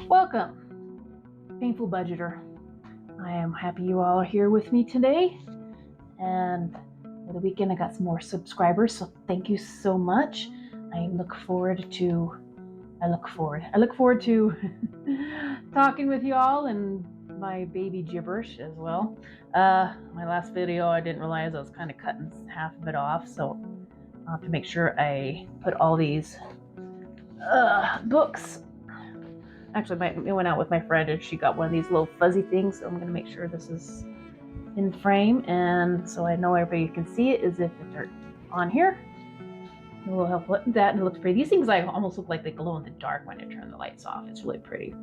Welcome, Painful Budgeter. I am happy you all are here with me today. And for the weekend, I got some more subscribers, so thank you so much. I look forward to talking with y'all and my baby gibberish as well. My last video, I didn't realize I was kind of cutting half of it off, so I'll have to make sure I put all these books. Actually, I went out with my friend and she got one of these little fuzzy things, so I'm going to make sure this is in frame, and so I know everybody can see it as if it's on here. It will help with that, and it looks pretty. These things almost look like they glow in the dark when I turn the lights off. It's really pretty.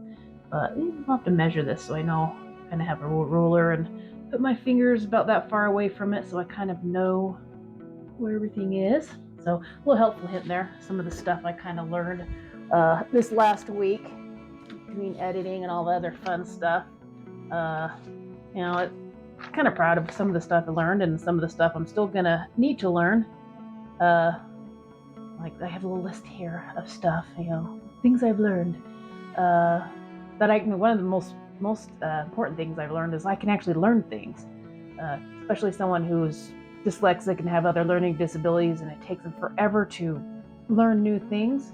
But I'll have to measure this so I know. Kind of have a ruler and put my fingers about that far away from it so I kind of know where everything is. So a little helpful hint there. Some of the stuff I kind of learned this last week between editing and all the other fun stuff. I'm kind of proud of some of the stuff I learned and some of the stuff I'm still gonna need to learn. Like I have a little list here of stuff, things I've learned. One of the most important things I've learned is I can actually learn things, especially someone who's dyslexic and have other learning disabilities, and it takes them forever to learn new things.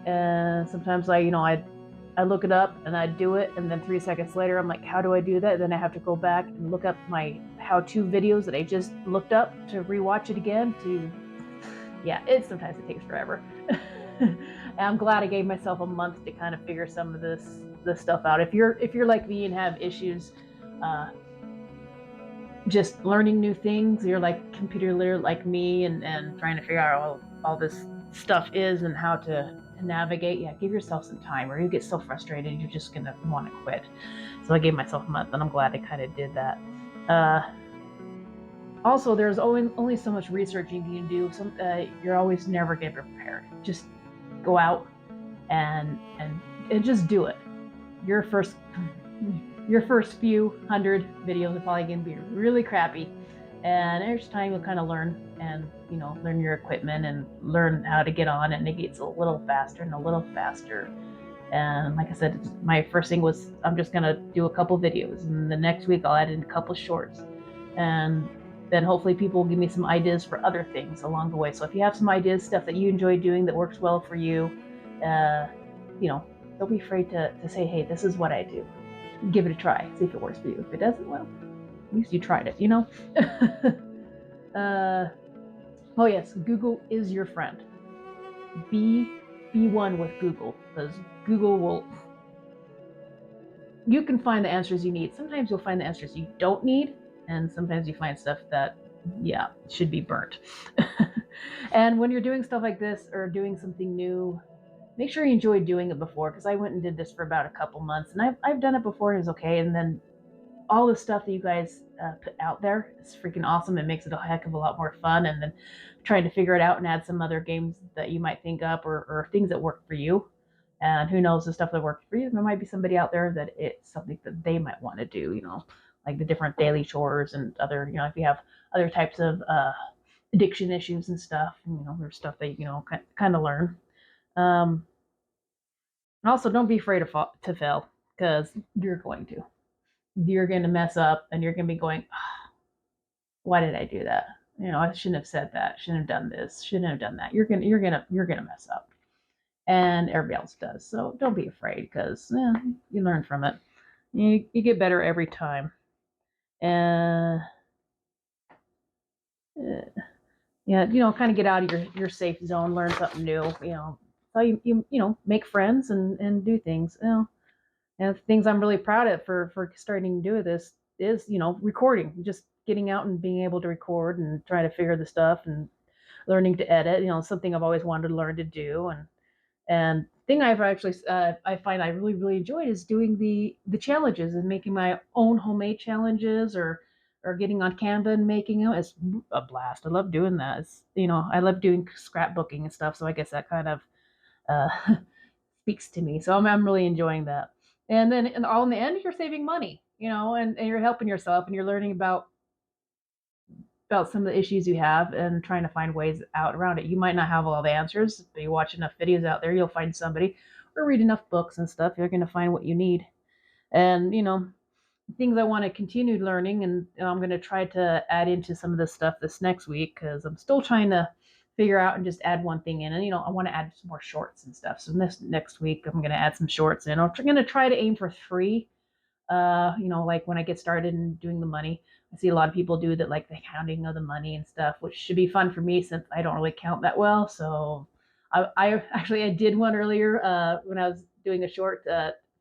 And sometimes I look it up and I do it, and then 3 seconds later I'm like, how do I do that? And then I have to go back and look up my how-to videos that I just looked up to rewatch it again. Sometimes it takes forever. And I'm glad I gave myself a month to kind of figure some of this stuff out. If you're like me and have issues just learning new things, you're like computer literate like me, and trying to figure out all this stuff is and how to navigate, give yourself some time, or you get so frustrated you're just gonna want to quit. So I gave myself a month, and I'm glad I kind of did that. Also, there's only so much researching you can do. You're always never get prepared. Just go out and just do it. Your first few hundred videos are probably going to be really crappy, and each time you'll kind of learn and learn your equipment and learn how to get on it, and it gets a little faster and a little faster. And like I said, my first thing was I'm just going to do a couple videos, and the next week I'll add in a couple shorts, and then hopefully people will give me some ideas for other things along the way. So if you have some ideas, stuff that you enjoy doing that works well for you, don't be afraid to say, hey, this is what I do. Give it a try, see if it works for you. If it doesn't, well, at least you tried it, Oh yes, Google is your friend. Be one with Google, because you can find the answers you need. Sometimes you'll find the answers you don't need, and sometimes you find stuff that should be burnt. And when you're doing stuff like this or doing something new, make sure you enjoy doing it before, because I went and did this for about a couple months, and I've done it before and it was okay. And then all the stuff that you guys put out there is freaking awesome. It makes it a heck of a lot more fun. And then trying to figure it out and add some other games that you might think up, or things that work for you. And who knows, the stuff that works for you, there might be somebody out there that it's something that they might want to do, like the different daily chores and other, if you have other types of addiction issues and stuff, there's stuff that, kind of learn. And also, don't be afraid to fail, because you're going to. You're going to mess up, and you're going to be going, why did I do that? I shouldn't have said that. Shouldn't have done this. Shouldn't have done that. You're gonna mess up, and everybody else does. So don't be afraid, because you learn from it. You get better every time, and kind of get out of your safe zone, learn something new. So you make friends and do things. And the things I'm really proud of for starting to do this is, recording, just getting out and being able to record and trying to figure the stuff and learning to edit, something I've always wanted to learn to do. And the thing I've actually, I find I really, really enjoyed is doing the challenges and making my own homemade challenges, or getting on Canva and making them. It's a blast. I love doing that. I love doing scrapbooking and stuff. So I guess that kind of uh, speaks to me. So I'm really enjoying that. And then in the end, you're saving money, and you're helping yourself, and you're learning about some of the issues you have and trying to find ways out around it. You might not have all the answers, but you watch enough videos out there, you'll find somebody, or read enough books and stuff, you're going to find what you need. And, things I want to continue learning, and I'm going to try to add into some of this stuff this next week because I'm still trying to figure out and just add one thing in. And, I want to add some more shorts and stuff. So this next week, I'm going to add some shorts in. I'm going to try to aim for 3. Like when I get started in doing the money, I see a lot of people do that, like the counting of the money and stuff, which should be fun for me since I don't really count that well. So I did one earlier when I was doing a short,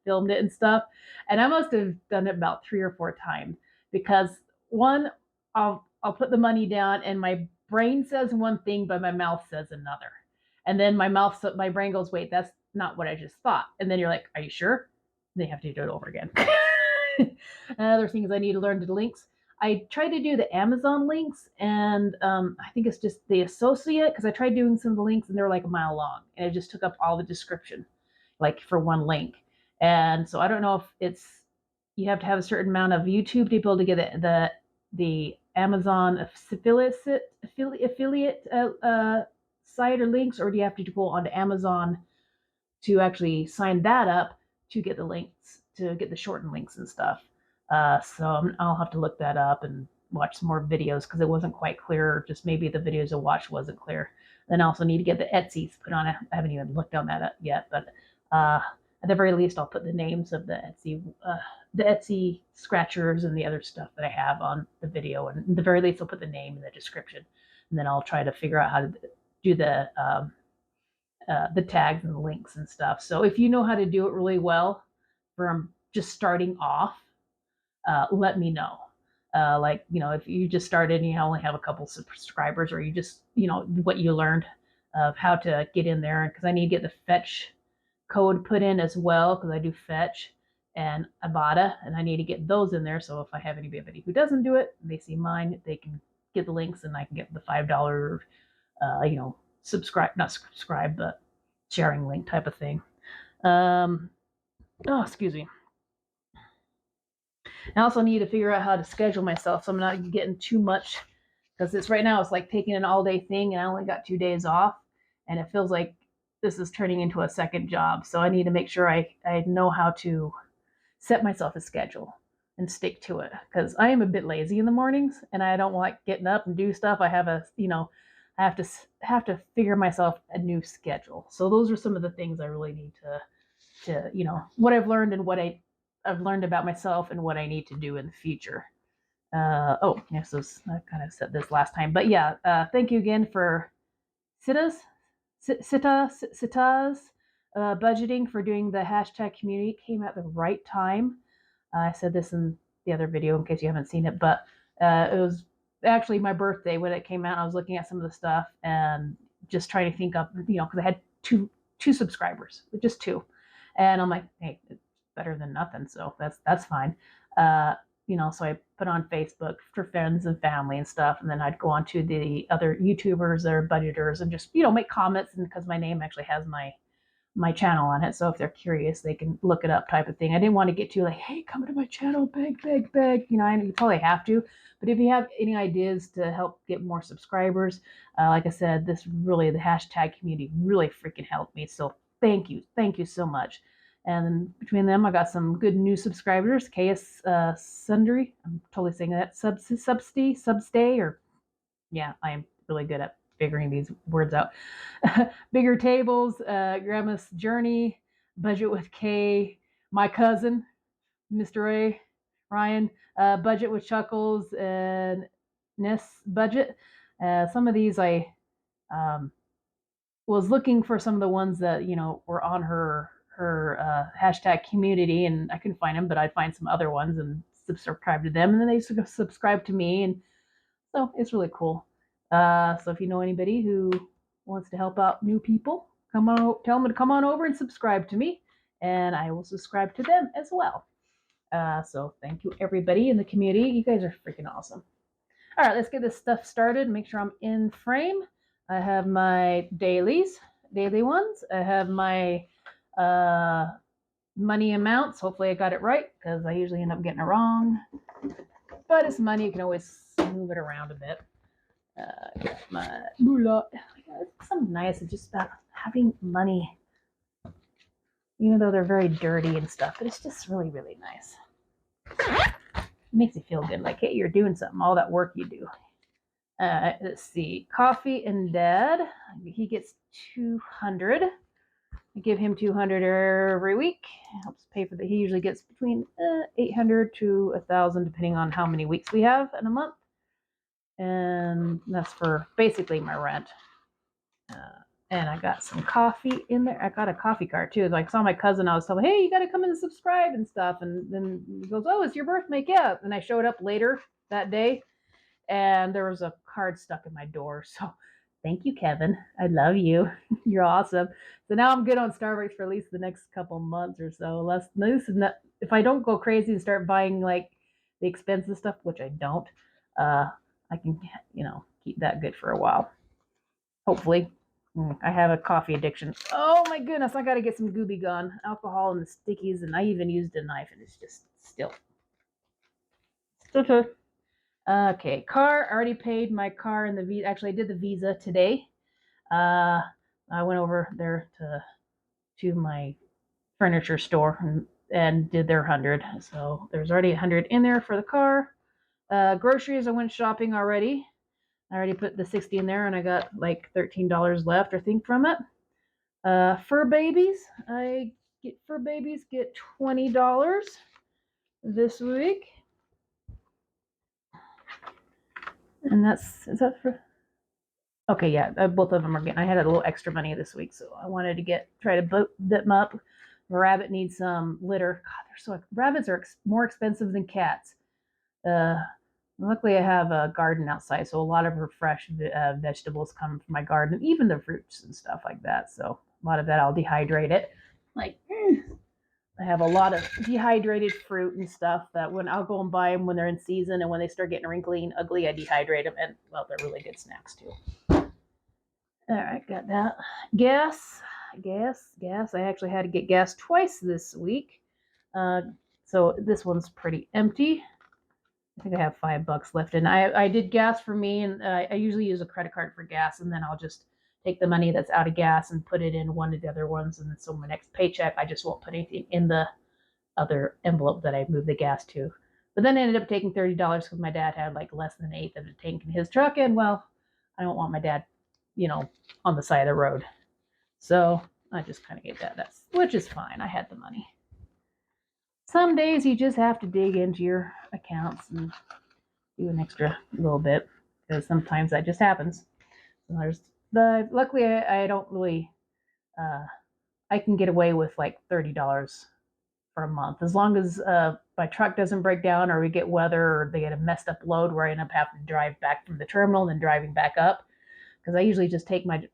filmed it and stuff, and I must have done it about 3 or 4 times because one, I'll put the money down and my brain says one thing, but my mouth says another, and then my brain goes, wait, that's not what I just thought, and then you're like, are you sure? They have to do it over again. Other things I need to learn to links. I tried to do the Amazon links, and I think it's just the associate because I tried doing some of the links and they were like a mile long, and it just took up all the description, like for one link. And so I don't know if it's you have to have a certain amount of YouTube to be able to get the Amazon affiliate site or links, or do you have to go onto Amazon to actually sign that up to get the links, to get the shortened links and stuff. So I'll have to look that up and watch some more videos because it wasn't quite clear. Just maybe the videos I watched wasn't clear. Then I also need to get the Etsy's put on. I haven't even looked on that yet, but at the very least, I'll put the names of the Etsy scratchers and the other stuff that I have on the video, and at the very least, I'll put the name in the description, and then I'll try to figure out how to do the tags and the links and stuff. So if you know how to do it really well from just starting off, let me know. If you just started and you only have a couple subscribers, or you just, what you learned of how to get in there. Because I need to get the fetch code put in as well, because I do fetch and Ibotta, and I need to get those in there. So if I have anybody who doesn't do it, they see mine, they can get the links, and I can get the $5, not subscribe, but sharing link type of thing. Excuse me. I also need to figure out how to schedule myself so I'm not getting too much, because right now it's like taking an all-day thing, and I only got 2 days off, and it feels like this is turning into a second job. So I need to make sure I know how to set myself a schedule and stick to it, because I am a bit lazy in the mornings and I don't like getting up and do stuff. I have I have to figure myself a new schedule. So those are some of the things I really need to what I've learned and what I've learned about myself and what I need to do in the future. So I kind of said this last time, but yeah, thank you again for Sita's budgeting for doing the hashtag community. It came at the right time. I said this in the other video in case you haven't seen it, but it was actually my birthday when it came out. I was looking at some of the stuff and just trying to think of, because I had two subscribers, just 2, and I'm like, hey, it's better than nothing, so that's fine. So I put on Facebook for friends and family and stuff, and then I'd go on to the other YouTubers that are budgeters and just make comments, and because my name actually has my channel on it, so if they're curious, they can look it up, type of thing. I didn't want to get too like, hey, come to my channel, beg. You probably have to, but if you have any ideas to help get more subscribers, like I said, the hashtag community really freaking helped me. So thank you so much. And between them, I got some good new subscribers. KS Sundry, I'm totally saying that. Substay, or yeah, I am really good at figuring these words out. Bigger Tables, Grandma's Journey, Budget with K, my cousin, Mr. A, Ryan, Budget with Chuckles, and Ness Budget. Some of these I was looking for some of the ones that were on her hashtag community, and I couldn't find them, but I'd find some other ones and subscribe to them, and then they subscribe to me, and so it's really cool. So if you know anybody who wants to help out new people, tell them to come on over and subscribe to me, and I will subscribe to them as well. So thank you, everybody in the community. You guys are freaking awesome. All right, let's get this stuff started. Make sure I'm in frame. I have my daily ones. I have my money amounts. Hopefully I got it right, because I usually end up getting it wrong. But it's money. You can always move it around a bit. Got my moolah. It's something nice. It's just about having money. even though they're very dirty and stuff, but it's just really, really nice. It makes you feel good, like, hey, you're doing something, all that work you do. Let's see, Coffee and Dad, he gets 200. I give him 200 every week. It helps pay for he usually gets between 800 to 1,000 depending on how many weeks we have in a month, and that's for basically my rent. And I got some coffee in there. I got a coffee cart too. Like, saw my cousin, I was telling him, hey, you got to come in and subscribe and stuff. And then he goes, oh, it's your birthday. Yeah. And I showed up later that day and there was a card stuck in my door. So thank you, Kevin. I love you. You're awesome. So now I'm good on Starbucks for at least the next couple months or so. If I don't go crazy and start buying like the expensive stuff, which I don't, I can, keep that good for a while. Hopefully. I have a coffee addiction. Oh my goodness, I gotta get some Gooby Gone, alcohol and the stickies, and I even used a knife, and it's just still. Okay, car. I already paid my car in the Visa. Actually, I did the Visa today. I went over there to my furniture store and did their 100. So there's already 100 in there for the car. Groceries, I went shopping already. I already put the 60 in there, and I got like $13 left, I think, from it. Fur babies, get $20 this week, and is that for? Okay, yeah, both of them are getting. I had a little extra money this week, so I wanted to try to dip them up. Rabbit needs some litter. God, rabbits are more expensive than cats. Luckily, I have a garden outside, so a lot of her fresh vegetables come from my garden, even the fruits and stuff like that. So a lot of that, I'll dehydrate it. Like, I have a lot of dehydrated fruit and stuff that when I'll go and buy them when they're in season, and when they start getting wrinkly and ugly, I dehydrate them, and well, they're really good snacks too. All right, got that. Gas. I actually had to get gas twice this week. So this one's pretty empty. I think I have $5 left, and I did gas for me, and I usually use a credit card for gas, and then I'll just take the money that's out of gas and put it in one of the other ones, and so my next paycheck, I just won't put anything in the other envelope that I moved the gas to. But then I ended up taking $30 because my dad had like less than an eighth of a tank in his truck, and well, I don't want my dad, on the side of the road. So I just kind of gave that, which is fine. I had the money. Some days you just have to dig into your accounts and do an extra little bit because sometimes that just happens. So luckily I don't really, I can get away with like $30 for a month as long as my truck doesn't break down or we get weather or they get a messed up load where I end up having to drive back from the terminal and then driving back up. Because I usually just take my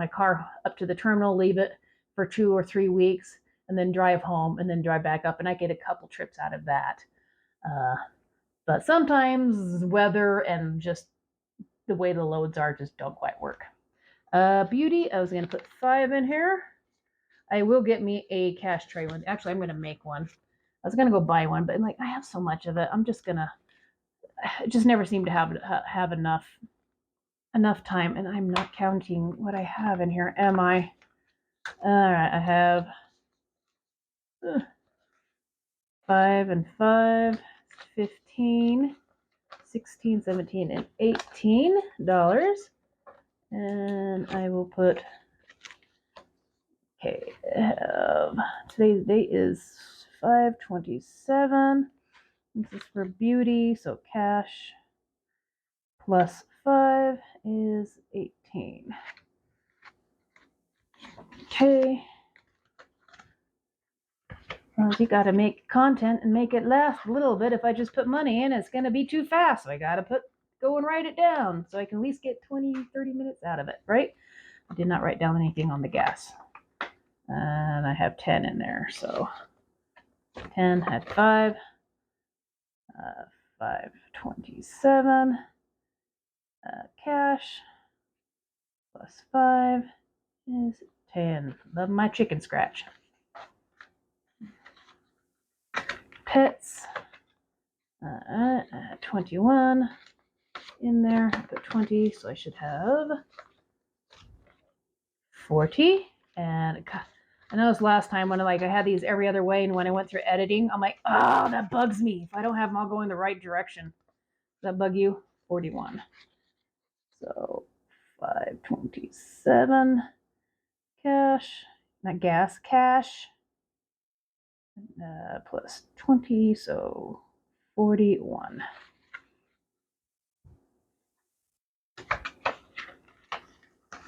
car up to the terminal, leave it for 2 or 3 weeks, and then drive home and then drive back up, and I get a couple trips out of that. But sometimes weather and just the way the loads are just don't quite work. Beauty, I was going to put 5 in here. I will get me a cash tray one. Actually, I'm going to make one. I was going to go buy one, but I have so much of it. I'm just going to, I just never seem to have enough time, and I'm not counting what I have in here, am I? All right, I have 5 and 5, 15, 16, 17, and $18. And I will put, okay, today's date is 5/27. This is for beauty, so cash plus 5 is 18. Okay. Well, you got to make content and make it last a little bit. If I just put money in, it's going to be too fast. So I got to go and write it down so I can at least get 20, 30 minutes out of it, right? I did not write down anything on the gas. And I have 10 in there. So 10 had 5. 5/27. Cash plus 5 is 10. Love my chicken scratch. Pets. 21 in there. I put 20, so I should have 40. And I noticed last time when I had these every other way, and when I went through editing, I'm like, oh, that bugs me. If I don't have them all going the right direction. Does that bug you? 41. So 527 cash, not gas, cash, plus 20, so 41.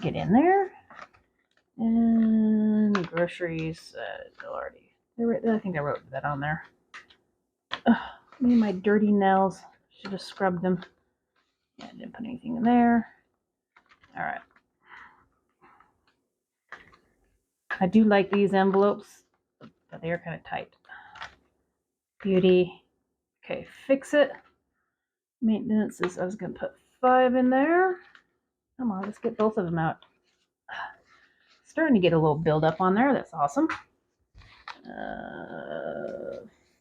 Get in there. And groceries, already. I think I wrote that on there. Me and my dirty nails. Should have scrubbed them. Yeah, I didn't put anything in there. All right. I do like these envelopes, but they are kind of tight. Beauty. Okay, fix it. Maintenance is, I was going to put 5 in there. Come on, let's get both of them out. Starting to get a little buildup on there. That's awesome.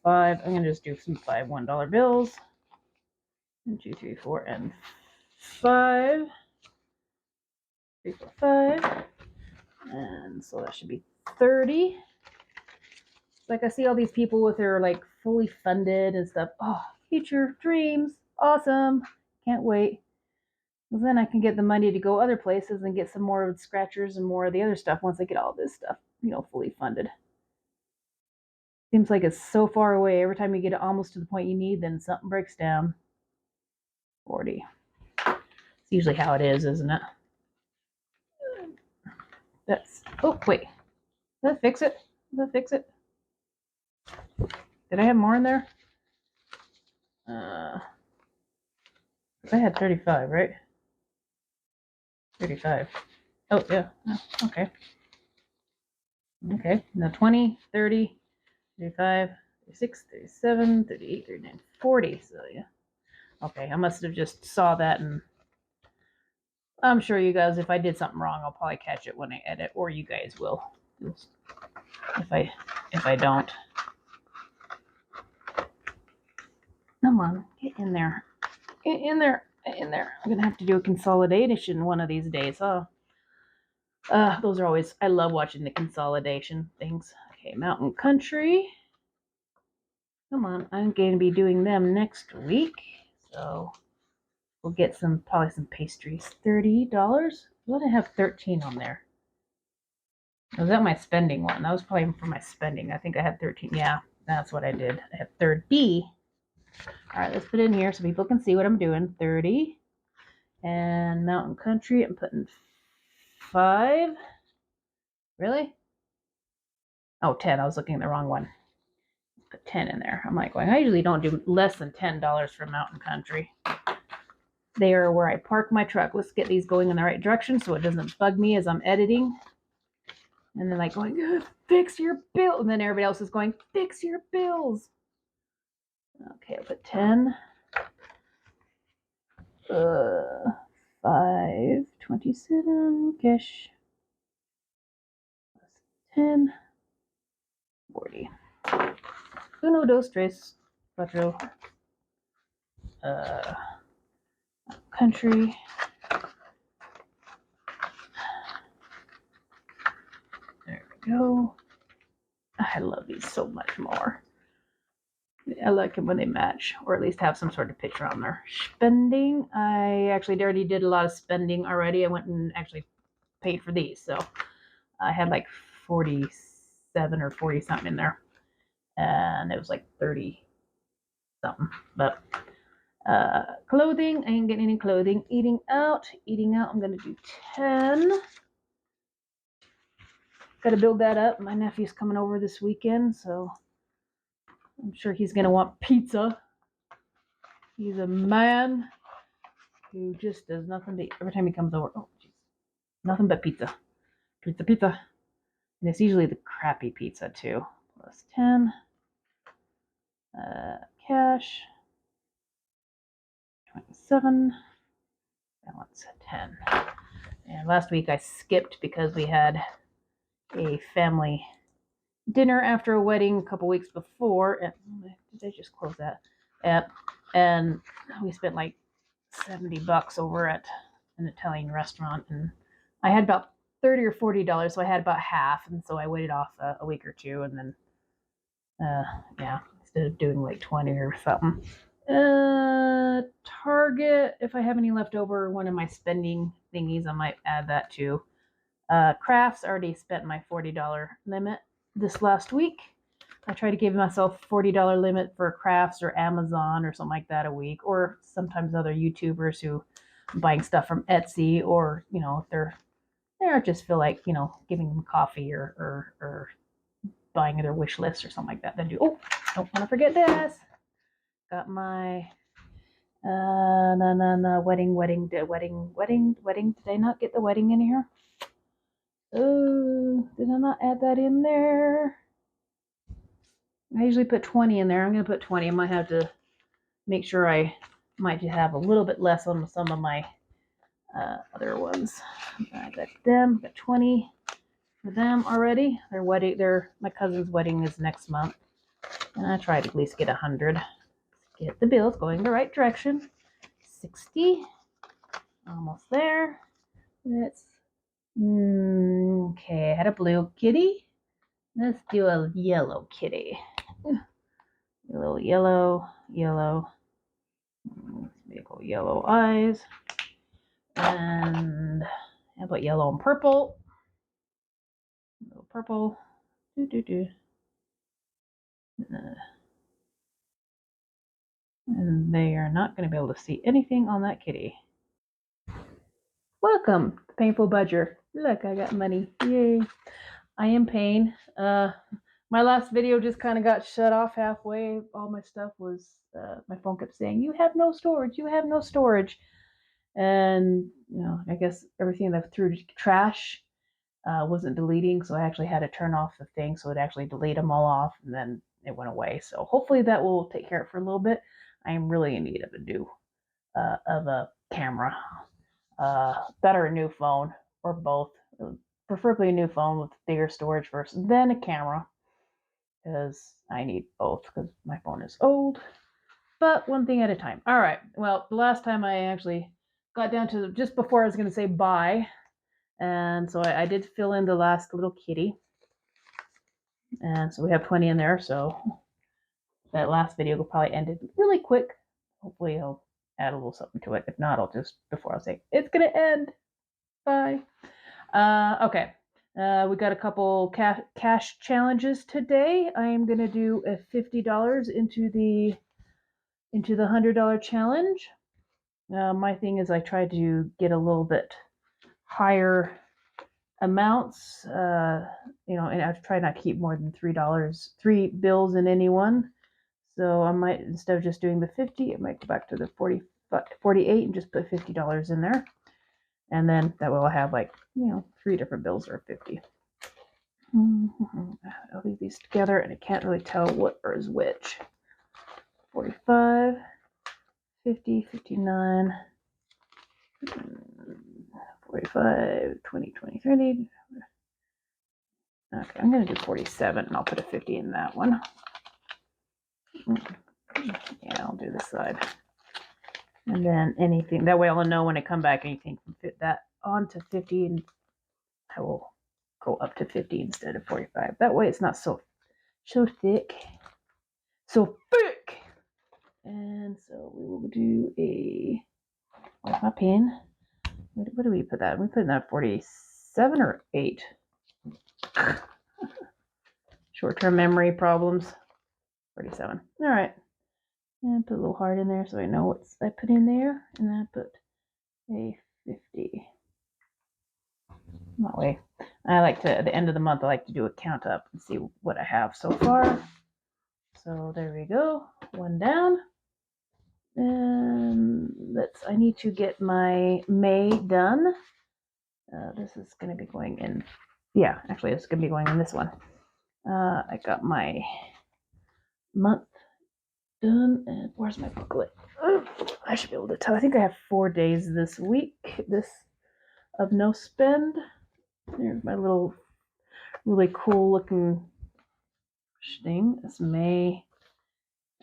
5. I'm going to just do some $1 bills. 1, 2, 3, 4, and 5. 3, 4, 5. And so that should be 30. Like I see all these people with their like fully funded and stuff. Oh, future dreams. Awesome. Can't wait. Well, then I can get the money to go other places and get some more scratchers and more of the other stuff once I get all this stuff, fully funded. Seems like it's so far away. Every time you get it almost to the point you need, then something breaks down. 40. It's usually how it is, isn't it? That's, oh, wait. Did that fix it? Did that fix it? Did I have more in there? I had 35, right? 35. Oh, yeah. Oh, okay. Okay. Now 20, 30, 35, 36, 37, 38, 39, 40. So, yeah. Okay. I must have just saw that, and I'm sure you guys, if I did something wrong, I'll probably catch it when I edit, or you guys will. If I don't. Come on. Get in there. Get in there. In there. I'm gonna have to do a consolidation one of these days. Oh, those are always. I love watching the consolidation things. Okay, Mountain Country. Come on, I'm going to be doing them next week, so we'll get probably some pastries. $30. What did I have 13 on there? Was that my spending one? That was probably for my spending. I think I had 13. Yeah, that's what I did. I had 30. All right, let's put it in here so people can see what I'm doing. 30. And Mountain Country, I'm putting 5. Really? Oh, 10. I was looking at the wrong one. Put 10 in there. I'm like, I usually don't do less than $10 for Mountain Country. They are where I park my truck. Let's get these going in the right direction so it doesn't bug me as I'm editing. And then like going, fix your bill. And then everybody else is going, fix your bills. Okay, I'll put 10. 527 cash. Plus 10. 40. Uno, dos, tres, cuatro. Country. There we go. I love these so much more. I like them when they match, or at least have some sort of picture on there. Spending. I actually already did a lot of spending already. I went and actually paid for these, so I had like 47 or 40 something in there, and it was like 30 something. But clothing, I ain't getting any clothing. Eating out, I'm gonna do 10. Got to build that up. My nephew's coming over this weekend, so I'm sure he's gonna want pizza. He's a man who just does nothing but every time he comes over. Oh, jeez, nothing but pizza, pizza, pizza, and it's usually the crappy pizza too. Plus 10. Cash. 27. Balance 10. And last week I skipped because we had a family dinner after a wedding a couple weeks before. And did I just close that? And we spent like $70 over at an Italian restaurant, and I had about $30 or $40, so I had about half, and so I waited off a week or two, and then yeah, instead of doing like 20 or something. Target, if I have any left over, one of my spending thingies, I might add that too. Crafts, already spent my $40 limit this last week. I try to give myself $40 limit for crafts or Amazon or something like that a week, or sometimes other YouTubers who are buying stuff from Etsy, or if they're just feel like giving them coffee or buying their wish list or something like that. Then don't want to forget this. Got my wedding. Did I not get the wedding in here? Oh, did I not add that in there? I usually put 20 in there. I'm going to put 20. I might have to make sure I might have a little bit less on some of my other ones. I got them. Got 20 for them already. My cousin's wedding is next month, and I tried to at least get 100. Get the bills going the right direction. 60. Almost there. That's okay. I had a blue kitty. Let's do a yellow kitty. A little yellow. Let's go yellow eyes. And how about yellow and purple? A little purple. And they are not going to be able to see anything on that kitty. Welcome, Painful Budger. Look, I got money. Yay. I am Payne. My last video just kind of got shut off halfway. All my stuff was, my phone kept saying, you have no storage. And, I guess everything that threw to trash wasn't deleting. So I actually had to turn off the thing so it actually delete them all off. And then it went away. So hopefully that will take care of it for a little bit. I am really in need of a camera. That or a new phone, or both. Preferably a new phone with bigger storage first, then a camera, because I need both because my phone is old. But one thing at a time. All right. Well, the last time I actually got down to just before I was going to say bye, and so I did fill in the last little kitty, and so we have 20 in there. So that last video will probably end it really quick. Hopefully, I'll add a little something to it. If not, I'll just before I'll say it's going to end. Bye. Okay. We got a couple cash challenges today. I am going to do a $50 into the $100 challenge. My thing is I try to get a little bit higher amounts, and I try not to keep more than three bills in any one. So I might, instead of just doing the 50, I might go back to the 48 and just put $50 in there. And then that way I'll have 3 different bills or 50. I'll leave these together and I can't really tell what is which. 45, 50, 59, 45, 20, 20, 30. Okay, I'm going to do 47 and I'll put a 50 in that one. Yeah, I'll do this side. And then anything, that way I'll know when I come back anything can fit that onto 50, and I will go up to 50 instead of 45. That way it's not so thick. And so we will do where's my pen? What do we put that? We put in that 47 or 8. Short-term memory problems. 47. All right. And put a little heart in there so I know what I put in there. And then I put a 50. That way, I like to, at the end of the month, I like to do a count up and see what I have so far. So there we go. One down. And I need to get my May done. This is going to be going in, actually it's going to be going in this one. I got my month done, and where's my booklet? I should be able to tell. I think I have 4 days this week, of no spend. There's my little really cool looking thing. It's May.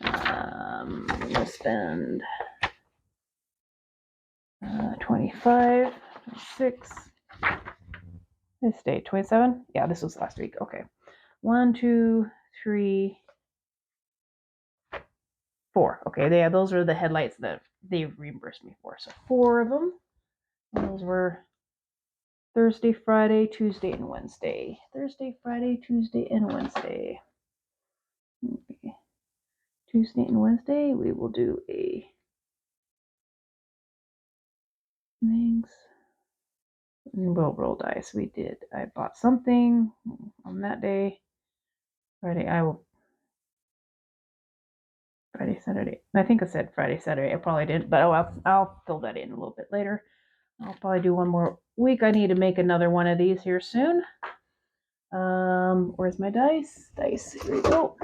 No spend 25, 26, This day, 27? Yeah, this was last week. Okay. 1, 2, 3, 4. Okay, yeah, those are the headlights that they reimbursed me for. So 4 of them. And those were Thursday, Friday, Tuesday, and Wednesday. Thursday, Friday, Tuesday, and Wednesday. Okay. Tuesday and Wednesday, we will do a things. And we'll roll dice. I bought something on that day. Friday, Friday, Saturday. I think I said Friday, Saturday. I probably didn't, but I'll fill that in a little bit later. I'll probably do one more week. I need to make another one of these here soon. Where's my dice? Dice, here we go.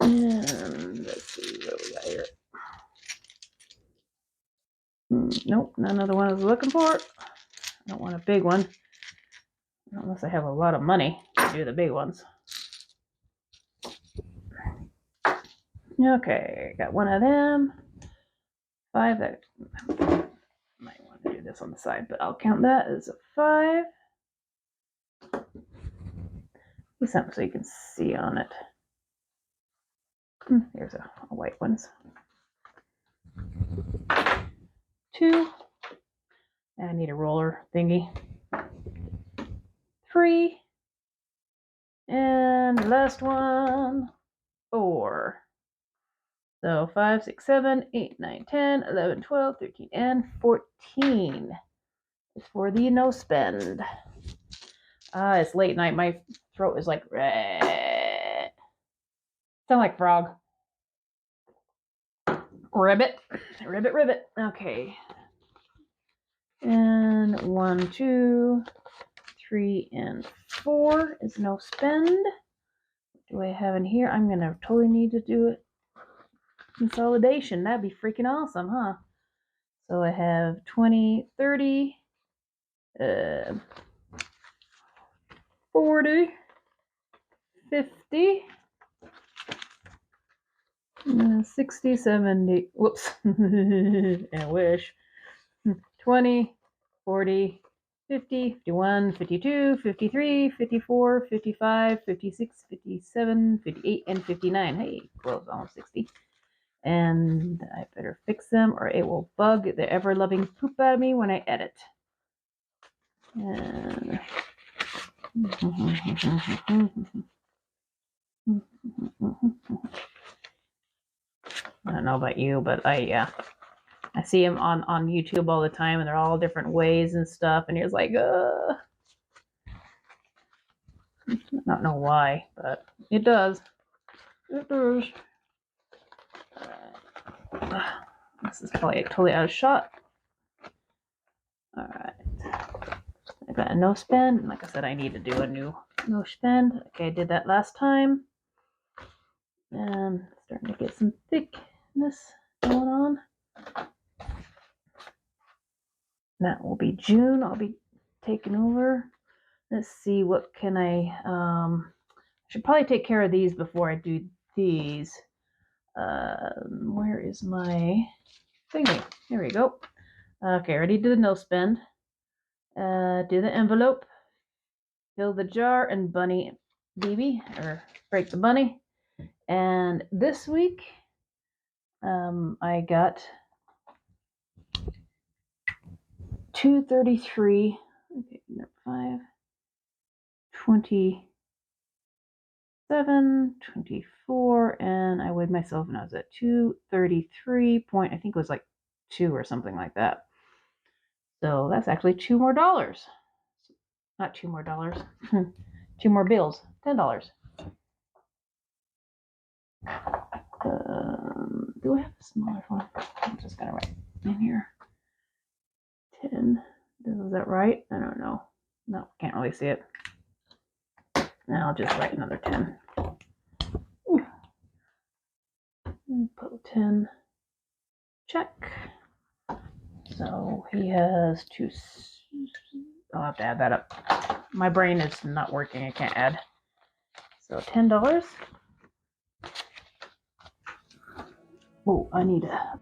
And let's see what we got here. Nope, none of the one I was looking for. I don't want a big one. Unless I have a lot of money to do the big ones. Okay, got one of them. 5, that might want to do this on the side, but I'll count that as a 5. Do something so you can see on it. Here's a white ones. 2. I need a roller thingy. 3. And the last one, 4. So 5, 6, 7, 8, 9, 10, 11, 12, 13, and 14 is for the no spend. It's late night. My throat is like, sound like frog. Ribbit. Ribbit, ribbit. Okay. And 1, 2, 3, and 4 is no spend. What do I have in here? I'm going to totally need to do it. Consolidation. That'd be freaking awesome, huh? So I have 20, 30, 40, 50, 60, 70, whoops, I wish, 20, 40, 50, 51, 52, 53, 54, 55, 56, 57, 58, and 59. Hey, close, almost 60. And I better fix them or it will bug the ever-loving poop out of me when I edit. And I don't know about you, but I see them on YouTube all the time, and they're all different ways and stuff, and you're like, I don't know why, but it does. It does. This is probably totally out of shot. All right. I got a no spend. Like I said, I need to do a new no spend. Okay, I did that last time. And starting to get some thickness going on. That will be June. I'll be taking over. Let's see, what can I should probably take care of these before I do these. Where is my thingy? Here we go. Okay, already did the no spend. Do the envelope. Fill the jar and bunny BB, or break the bunny. And this week, I got 233. Okay, 5, 27, 24, and I weighed myself and I was at 233 point, I think it was like 2 or something like that. So that's actually $2 more. Not $2 more, 2 more bills, $10. Do I have a smaller one? I'm just gonna write in here 10. Is that right? I don't know. No, can't really see it. Now I'll just write another 10. Put 10. Check. So he has 2. I'll have to add that up. My brain is not working. I can't add. So $10. Oh, I need a